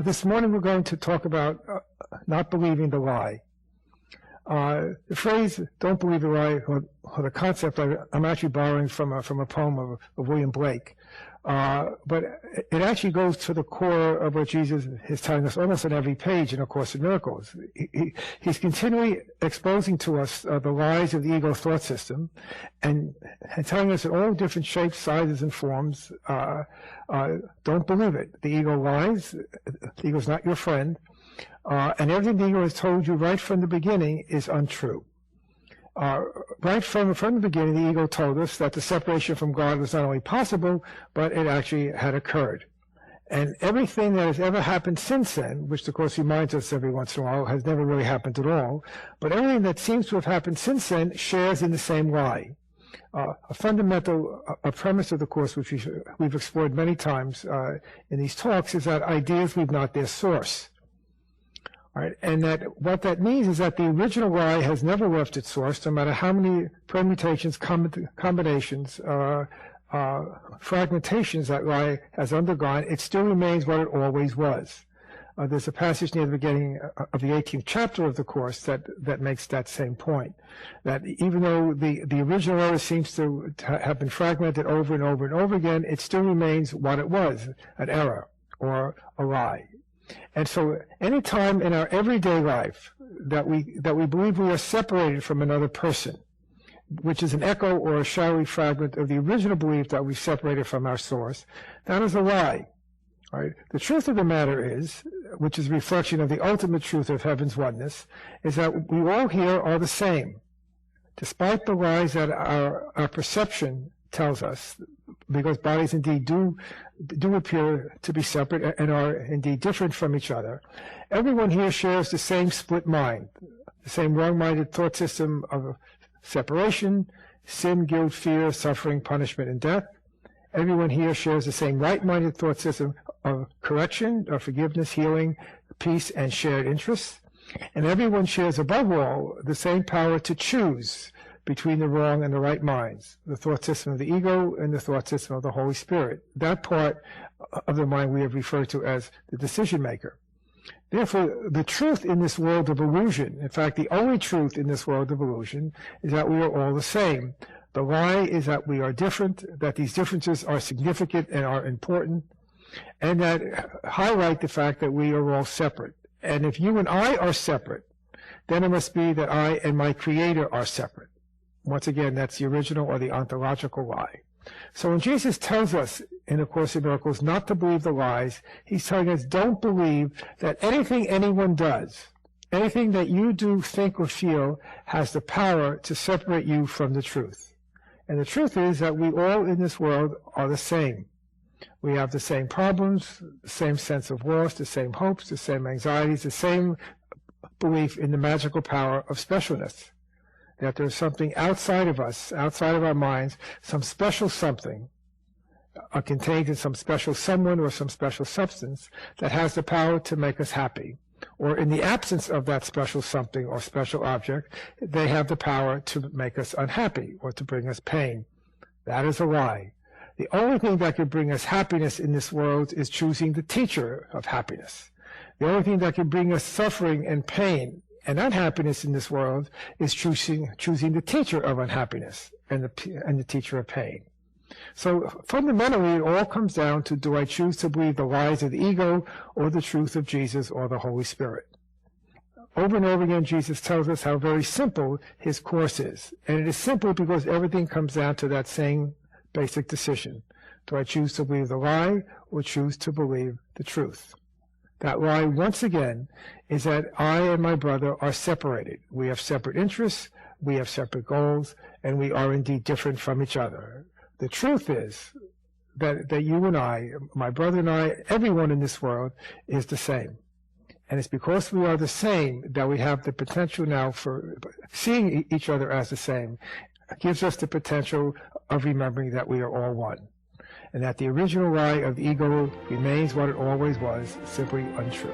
This morning we're going to talk about not believing the lie. The phrase "don't believe the lie," or the concept, I'm actually borrowing from a poem of William Blake. But it actually goes to the core of what Jesus is telling us almost on every page in A Course in Miracles. He's continually exposing to us the lies of the ego thought system and telling us in all different shapes, sizes, and forms, don't believe it. The ego lies. The ego's not your friend. And everything the ego has told you right from the beginning is untrue. Right from the beginning, the ego told us that the separation from God was not only possible, but it actually had occurred. And everything that has ever happened since then, which of course reminds us every once in a while, has never really happened at all, but everything that seems to have happened since then shares in the same lie. A fundamental premise of the Course, which we've explored many times in these talks, is that ideas leave not their source. Right? And that what that means is that the original lie has never left its source, no matter how many permutations, combinations, fragmentations that lie has undergone, it still remains what it always was. There's a passage near the beginning of the 18th chapter of the Course that makes that same point. That even though the original error seems to have been fragmented over and over and over again, it still remains what it was, an error or a lie. And so any time in our everyday life that we believe we are separated from another person, which is an echo or a shadowy fragment of the original belief that we separated from our source, that is a lie. Right? The truth of the matter is, which is a reflection of the ultimate truth of heaven's oneness, is that we all here are the same. Despite the lies that our perception tells us, because bodies indeed do appear to be separate and are indeed different from each other, everyone here shares the same split mind, the same wrong-minded thought system of separation, sin, guilt, fear, suffering, punishment, and death. Everyone here shares the same right-minded thought system of correction, of forgiveness, healing, peace, and shared interests. And everyone shares, above all, the same power to choose between the wrong and the right minds, the thought system of the ego and the thought system of the Holy Spirit. That part of the mind we have referred to as the decision maker. Therefore, the truth in this world of illusion, in fact, the only truth in this world of illusion, is that we are all the same. The lie is that we are different, that these differences are significant and are important, and that highlight the fact that we are all separate. And if you and I are separate, then it must be that I and my Creator are separate. Once again, that's the original or the ontological lie. So when Jesus tells us in A Course in Miracles not to believe the lies, he's telling us don't believe that anything anyone does, anything that you do, think, or feel has the power to separate you from the truth. And the truth is that we all in this world are the same. We have the same problems, the same sense of loss, the same hopes, the same anxieties, the same belief in the magical power of specialness. That there's something outside of us, outside of our minds, some special something contained in some special someone or some special substance that has the power to make us happy. Or in the absence of that special something or special object, they have the power to make us unhappy or to bring us pain. That is a lie. The only thing that can bring us happiness in this world is choosing the teacher of happiness. The only thing that can bring us suffering and pain and unhappiness in this world is choosing the teacher of unhappiness and the teacher of pain. So fundamentally, it all comes down to, do I choose to believe the lies of the ego or the truth of Jesus or the Holy Spirit? Over and over again, Jesus tells us how very simple his course is. And it is simple because everything comes down to that same basic decision. Do I choose to believe the lie or choose to believe the truth? That lie, once again, is that I and my brother are separated. We have separate interests, we have separate goals, and we are indeed different from each other. The truth is that you and I, my brother and I, everyone in this world is the same. And it's because we are the same that we have the potential now for seeing each other as the same. It gives us the potential of remembering that we are all one, and that the original lie of the ego remains what it always was, simply untrue.